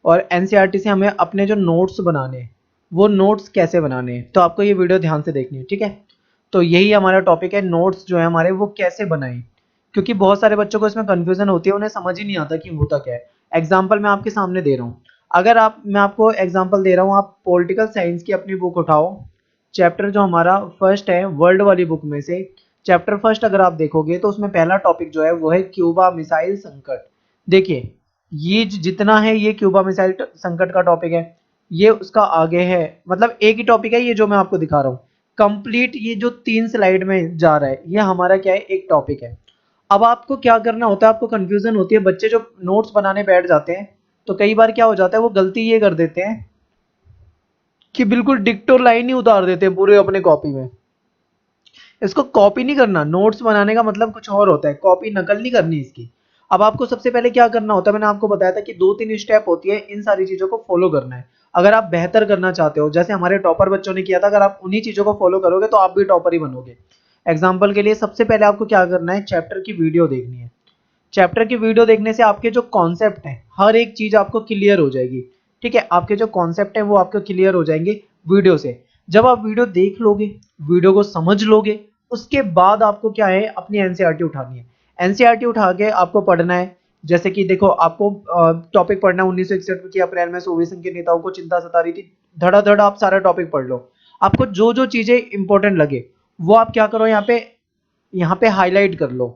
और एनसीईआरटी से हमें अपने जो नोट्स बनाने हैं वो नोट्स कैसे बनाने हैं, तो आपको ये वीडियो ध्यान से देखनी है, ठीक है। तो यही हमारा टॉपिक है, नोट्स जो है हमारे वो कैसे बनाएं, क्योंकि बहुत सारे बच्चों को इसमें कंफ्यूजन होती है, उन्हें समझ ही नहीं आता कि होता क्या है। एग्जाम्पल मैं आपके सामने दे रहा हूँ। अगर आप मैं आपको एग्जाम्पल दे रहा हूँ, आप पॉलिटिकल साइंस की अपनी बुक उठाओ, चैप्टर जो हमारा फर्स्ट है वर्ल्ड वाली बुक में से, चैप्टर फर्स्ट अगर आप देखोगे तो उसमें पहला टॉपिक जो है वो है क्यूबा मिसाइल संकट। देखिए ये जितना है ये क्यूबा मिसाइल संकट का टॉपिक है, ये उसका आगे है, मतलब एक ही टॉपिक है ये जो मैं आपको दिखा रहा हूँ। कंप्लीट ये जो 3 स्लाइड में जा रहा है ये हमारा क्या है, एक टॉपिक है। अब आपको क्या करना होता है, आपको कंफ्यूजन होती है, बच्चे जो नोट्स बनाने बैठ जाते हैं तो कई बार क्या हो जाता है वो गलती ये कर देते हैं कि बिल्कुल डिक्टो लाइन ही उतार देते हैं पूरे अपने कॉपी में। इसको कॉपी नहीं करना, नोट्स बनाने का मतलब कुछ और होता है, कॉपी नकल नहीं करनी इसकी। अब आपको सबसे पहले क्या करना होता है, मैंने आपको बताया था कि 2-3 स्टेप होती है, इन सारी चीजों को फॉलो करना है। अगर आप बेहतर करना चाहते हो, जैसे हमारे टॉपर बच्चों ने किया था, अगर आप उन्हीं चीजों को फॉलो करोगे तो आप भी टॉपर ही बनोगे। एग्जाम्पल के लिए सबसे पहले आपको क्या करना है, चैप्टर की वीडियो देखनी है। चैप्टर की वीडियो देखने से आपके जो कॉन्सेप्ट है हर एक चीज आपको क्लियर हो जाएगी, ठीक है। आपके जो कॉन्सेप्ट है वो आपको क्लियर हो जाएंगे वीडियो से। जब आप वीडियो देख लोगे, वीडियो को समझ लोगे, उसके बाद आपको क्या है, अपनी एनसीईआरटी उठानी है। एनसीईआरटी उठा के आपको पढ़ना है। जैसे कि देखो आपको टॉपिक पढ़ना है 1961 की अप्रैल में सोवियत संघ के नेताओं को चिंता सता रही थी, धड़ाधड़ आप सारा टॉपिक पढ़ लो। आपको जो जो चीजें इंपॉर्टेंट लगे वो आप क्या करो, यहाँ पे हाईलाइट कर लो,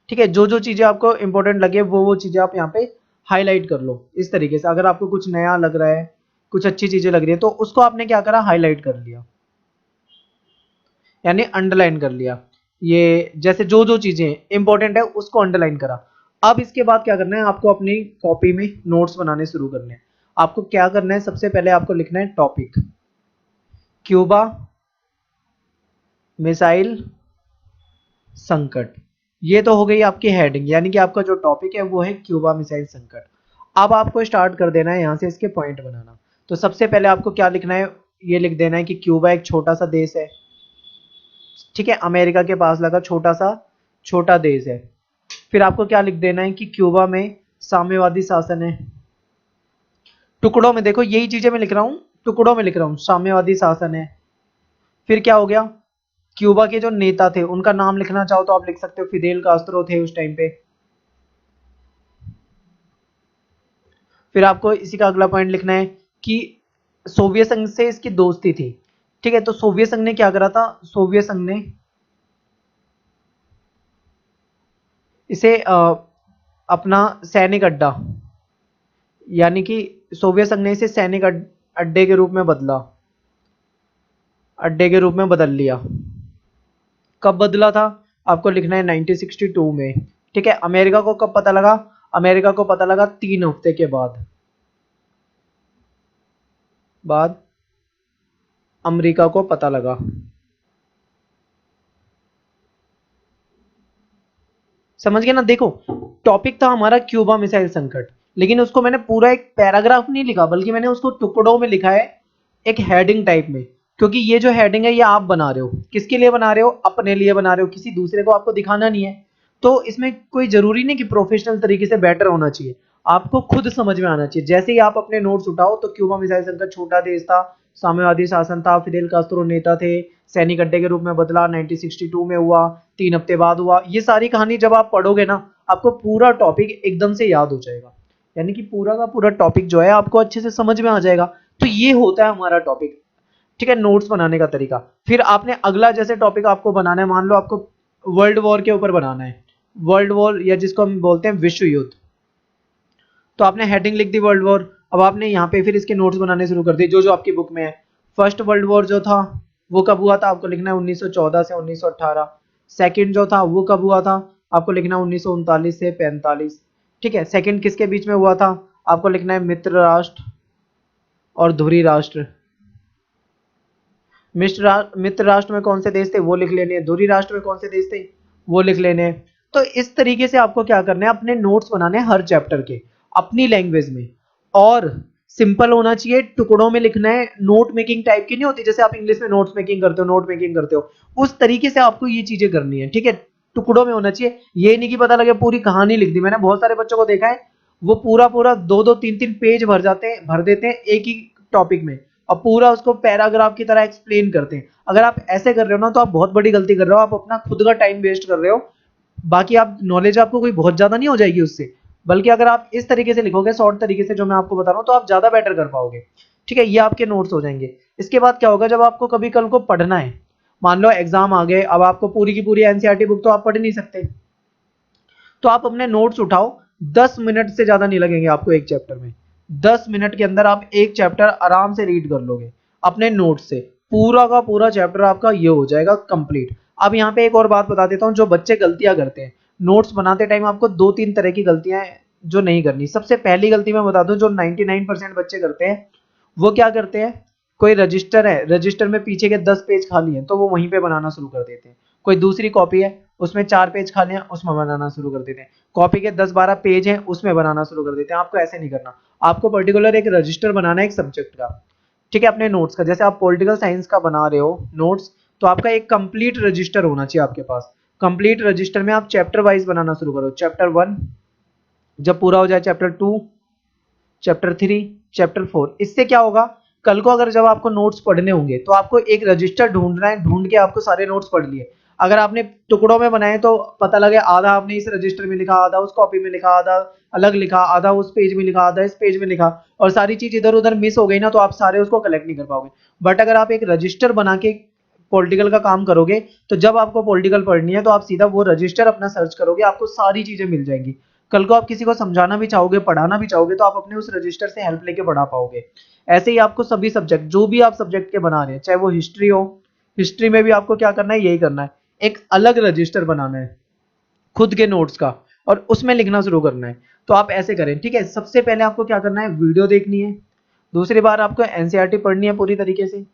ठीक है। जो जो चीजें आपको इंपॉर्टेंट लगे वो चीजें आप यहाँ पे हाईलाइट कर लो। इस तरीके से अगर आपको कुछ नया लग रहा है, कुछ अच्छी चीजें लग रही है, तो उसको आपने क्या करा, हाईलाइट कर लिया, यानी अंडरलाइन कर लिया। ये जैसे जो जो चीजें इंपॉर्टेंट है उसको अंडरलाइन करा। अब इसके बाद क्या करना है, आपको अपनी कॉपी में नोट्स बनाने शुरू करने हैं। आपको क्या करना है, सबसे पहले आपको लिखना है टॉपिक क्यूबा मिसाइल संकट। ये तो हो गई आपकी हेडिंग, यानी कि आपका जो टॉपिक है वो है क्यूबा मिसाइल संकट। अब आपको स्टार्ट कर देना है यहाँ से इसके पॉइंट बनाना। तो सबसे पहले आपको क्या लिखना है, ये लिख देना है कि क्यूबा एक छोटा सा देश है, ठीक है, अमेरिका के पास लगा छोटा देश है। फिर आपको क्या लिख देना है कि क्यूबा में साम्यवादी शासन है। टुकड़ों में देखो, यही चीजें मैं लिख रहा हूँ, टुकड़ों में लिख रहा हूँ, साम्यवादी शासन है। फिर क्या हो गया, क्यूबा के जो नेता थे उनका नाम लिखना चाहो तो आप लिख सकते हो, फिदेल कास्त्रो थे उस टाइम पे। फिर आपको इसी का अगला पॉइंट लिखना है कि सोवियत संघ से इसकी दोस्ती थी, ठीक है। तो सोवियत संघ ने क्या करा था, सोवियत संघ ने इसे अपना सैनिक अड्डा, यानी कि सोवियत संघ ने इसे सैनिक अड्डे के रूप में बदल लिया। कब बदला था, आपको लिखना है 1962 में, ठीक है। अमेरिका को कब पता लगा, अमेरिका को पता लगा 3 हफ्ते के बाद अमेरिका को पता लगा। समझ गए ना। देखो टॉपिक था हमारा क्यूबा मिसाइल संकट, लेकिन उसको मैंने पूरा एक पैराग्राफ नहीं लिखा, बल्कि मैंने उसको टुकड़ों में लिखा है, एक हेडिंग टाइप में। क्योंकि ये जो हेडिंग है ये आप बना रहे हो, किसके लिए बना रहे हो, अपने लिए बना रहे हो, किसी दूसरे को आपको दिखाना नहीं है। तो इसमें कोई जरूरी नहीं कि प्रोफेशनल तरीके से बेटर होना चाहिए, आपको खुद समझ में आना चाहिए। जैसे ही आप अपने नोट्स उठाओ तो क्यूबा मिसाइल संकट छोटा देश था, साम्यवादी शासन था, फिदेल कास्त्रो नेता थे, सैनिक अड्डे के रूप में बदला, 1962 में हुआ, 3 हफ्ते बाद हुआ। ये सारी कहानी जब आप पढ़ोगे ना, आपको पूरा टॉपिक एकदम से याद हो जाएगा, यानी कि पूरा का पूरा टॉपिक जो है आपको अच्छे से समझ में आ जाएगा। तो ये होता है हमारा टॉपिक, ठीक है, नोट्स बनाने का तरीका। फिर आपने अगला जैसे टॉपिक आपको बनाना है, मान लो आपको वर्ल्ड वॉर के ऊपर बनाना है, वर्ल्ड वॉर या जिसको हम बोलते हैं विश्व युद्ध। तो आपने हेडिंग लिख दी वर्ल्ड वॉर। अब आपने यहाँ पे फिर इसके नोट्स बनाने शुरू कर दिए जो जो आपकी बुक में है। फर्स्ट वर्ल्ड वॉर जो था वो कब हुआ था, आपको लिखना है 1914 से 1918। सेकंड जो था वो कब हुआ था, आपको लिखना है 1939 से 45, ठीक है। सेकंड किसके बीच में हुआ था, आपको लिखना है मित्र राष्ट्र और धुरी राष्ट्र। मित्र राष्ट्र में कौन से देश थे वो लिख लेने हैं, धुरी राष्ट्र में कौन से देश थे वो लिख लेने हैं। तो इस तरीके से आपको क्या करना है, अपने नोट्स बनाने हैं हर चैप्टर के अपनी लैंग्वेज में, और सिंपल होना चाहिए, टुकड़ों में लिखना है। नोट मेकिंग टाइप की नहीं होती, जैसे आप इंग्लिश में नोट मेकिंग करते हो उस तरीके से आपको ये चीजें करनी है, ठीक है। टुकड़ों में होना चाहिए, ये नहीं कि पता लगे पूरी कहानी लिख दी। मैंने बहुत सारे बच्चों को देखा है वो पूरा पूरा 2-2 3-3 पेज भर देते हैं एक ही टॉपिक में, और पूरा उसको पैराग्राफ की तरह एक्सप्लेन करते हैं। अगर आप ऐसे कर रहे हो ना तो आप बहुत बड़ी गलती कर रहे हो, आप अपना खुद का टाइम वेस्ट कर रहे हो। बाकी आप नॉलेज आपको कोई बहुत ज्यादा नहीं हो जाएगी उससे, बल्कि अगर आप इस तरीके से लिखोगे शॉर्ट तरीके से जो मैं आपको बता रहा हूँ, तो आप ज्यादा बेटर कर पाओगे। ठीक है, ये आपके नोट्स हो जाएंगे। इसके बाद क्या होगा, जब आपको कभी कल को पढ़ना है, मान लो एग्जाम आ गए, अब आपको पूरी की पूरी एनसीईआरटी बुक तो आप पढ़ नहीं सकते, तो आप अपने नोट्स उठाओ। 10 मिनट से ज्यादा नहीं लगेंगे आपको एक चैप्टर में। 10 मिनट के अंदर आप एक चैप्टर आराम से रीड कर लोगे अपने नोट्स से। पूरा का पूरा चैप्टर आपका ये हो जाएगा कंप्लीट। अब यहाँ पे एक और बात बता देता हूँ, जो बच्चे गलतियां करते हैं नोट्स बनाते टाइम, आपको 2-3 तरह की गलतियां हैं जो नहीं करनी। सबसे पहली गलती मैं बता दूं जो 99% बच्चे करते हैं, वो क्या करते हैं, कोई रजिस्टर है, रजिस्टर में पीछे के 10 पेज खाली हैं तो वो वहीं पे बनाना शुरू कर देते हैं। कोई दूसरी कॉपी है, उसमें 4 पेज खाली हैं, उसमें बनाना शुरू कर देते हैं। कॉपी के 10-12 पेज हैं, उसमें बनाना शुरू कर देते हैं। आपको ऐसे नहीं करना, आपको पर्टिकुलर एक रजिस्टर बनाना है एक सब्जेक्ट का। ठीक है, अपने नोट्स का, जैसे आप पॉलिटिकल साइंस का बना रहे हो नोट्स, तो आपका एक कंप्लीट रजिस्टर होना चाहिए आपके पास। कंप्लीट रजिस्टर में आप चैप्टर वाइज बनाना शुरू करो। चैप्टर 1 जब पूरा हो जाए, चैप्टर 2, चैप्टर 3, चैप्टर 4। इससे क्या होगा, कल को अगर जब आपको नोट्स पढ़ने होंगे तो आपको एक रजिस्टर ढूंढना है, ढूंढ के आपको सारे नोट्स पढ़ लिए। अगर आपने टुकड़ों में बनाए तो पता लगे आधा आपने इस रजिस्टर में लिखा, आधा उस कॉपी में लिखा, आधा अलग लिखा, आधा उस पेज में लिखा, आधा इस पेज में लिखा, और सारी चीज इधर उधर मिस हो गई ना, तो आप सारे उसको कलेक्ट नहीं कर पाओगे। बट अगर आप एक रजिस्टर बना के पॉलिटिकल का काम करोगे, तो जब आपको पॉलिटिकल पढ़नी है तो आप सीधा वो रजिस्टर अपना सर्च करोगे, आपको सारी चीजें मिल जाएंगी। कल को आप किसी को समझाना भी चाहोगे, पढ़ाना भी चाहोगे, तो आप अपने उस रजिस्टर से हेल्प लेके पढ़ा पाओगे। ऐसे ही आपको सभी सब्जेक्ट, जो भी आप सब्जेक्ट के बना रहे हैं, चाहे वो हिस्ट्री हो, हिस्ट्री में भी आपको क्या करना है, यही करना है, एक अलग रजिस्टर बनाना है खुद के नोट्स का, और उसमें लिखना शुरू करना है। तो आप ऐसे करें। ठीक है, सबसे पहले आपको क्या करना है, वीडियो देखनी है। दूसरी बार आपको एनसीईआरटी पढ़नी है पूरी तरीके से,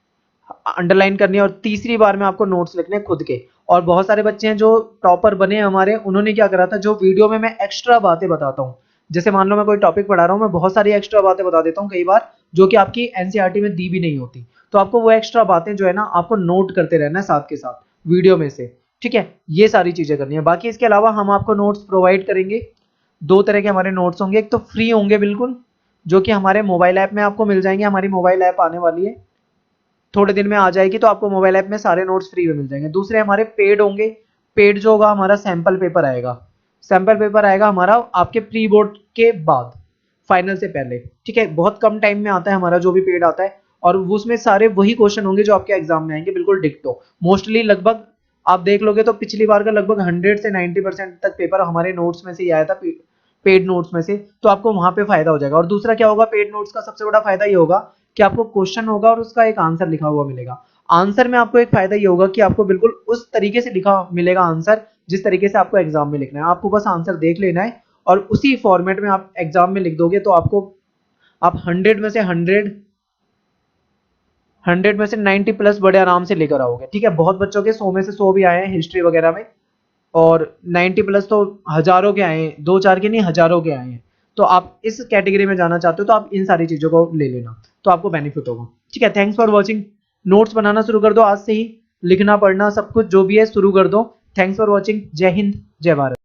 अंडरलाइन करनी है। और तीसरी बार में आपको नोट्स लिखने हैं खुद के। और बहुत सारे बच्चे हैं जो टॉपर बने हैं हमारे, उन्होंने क्या करा था, जो वीडियो में मैं एक्स्ट्रा बातें बताता हूँ, जैसे मान लो मैं कोई टॉपिक पढ़ा रहा हूँ, मैं बहुत सारी एक्स्ट्रा बातें बता देता हूँ कई बार, जो कि आपकी एनसीईआरटी में दी भी नहीं होती। तो आपको वो एक्स्ट्रा बातें जो है ना, आपको नोट करते रहना है साथ के साथ वीडियो में से। ठीक है, ये सारी चीजें करनी है। बाकी इसके अलावा हम आपको नोट्स प्रोवाइड करेंगे। 2 तरह के हमारे नोट्स होंगे, एक तो फ्री होंगे बिल्कुल, जो कि हमारे मोबाइल ऐप में आपको मिल जाएंगे। हमारी मोबाइल ऐप आने वाली है, थोड़े दिन में आ जाएगी, तो आपको मोबाइल ऐप में सारे नोट्स फ्री में मिल जाएंगे। दूसरे हमारे पेड होंगे। पेड जो होगा, हमारा सैंपल पेपर आएगा। सैंपल पेपर आएगा हमारा आपके प्री बोर्ड के बाद, फाइनल से पहले। ठीक है, बहुत कम टाइम में आता है हमारा जो भी पेड आता है, और उसमें सारे वही क्वेश्चन होंगे जो आपके एग्जाम में आएंगे, बिल्कुल डिक्टो। मोस्टली लगभग आप देख लोगे तो पिछली बार का लगभग 100 से 90% तक पेपर हमारे नोट्स में से ही आया था, पेड नोट्स में से। तो आपको वहां पे फायदा हो जाएगा। और दूसरा क्या होगा, पेड नोट्स का सबसे बड़ा फायदा ये होगा कि आपको क्वेश्चन होगा और उसका एक आंसर लिखा हुआ मिलेगा। आंसर में आपको एक फायदा ये होगा कि आपको बिल्कुल उस तरीके से लिखा मिलेगा आंसर, जिस तरीके से आपको एग्जाम में लिखना है। आपको बस आंसर देख लेना है और उसी फॉर्मेट में आप एग्जाम में लिख दोगे, तो आपको, आप 100 में से 90 प्लस बड़े आराम से लेकर आओगे। ठीक है, बहुत बच्चों के 100 में से 100 भी आए हैं हिस्ट्री वगैरह में, और 90 प्लस तो हजारों के आए हैं, 2-4 के नहीं, हजारों के आए हैं। तो आप इस कैटेगरी में जाना चाहते हो तो आप इन सारी चीजों को ले लेना, तो आपको बेनिफिट होगा। ठीक है, थैंक्स फॉर वॉचिंग। नोट्स बनाना शुरू कर दो आज से ही, लिखना पढ़ना सब कुछ जो भी है शुरू कर दो। Thanks for watching. जय हिंद, जय भारत।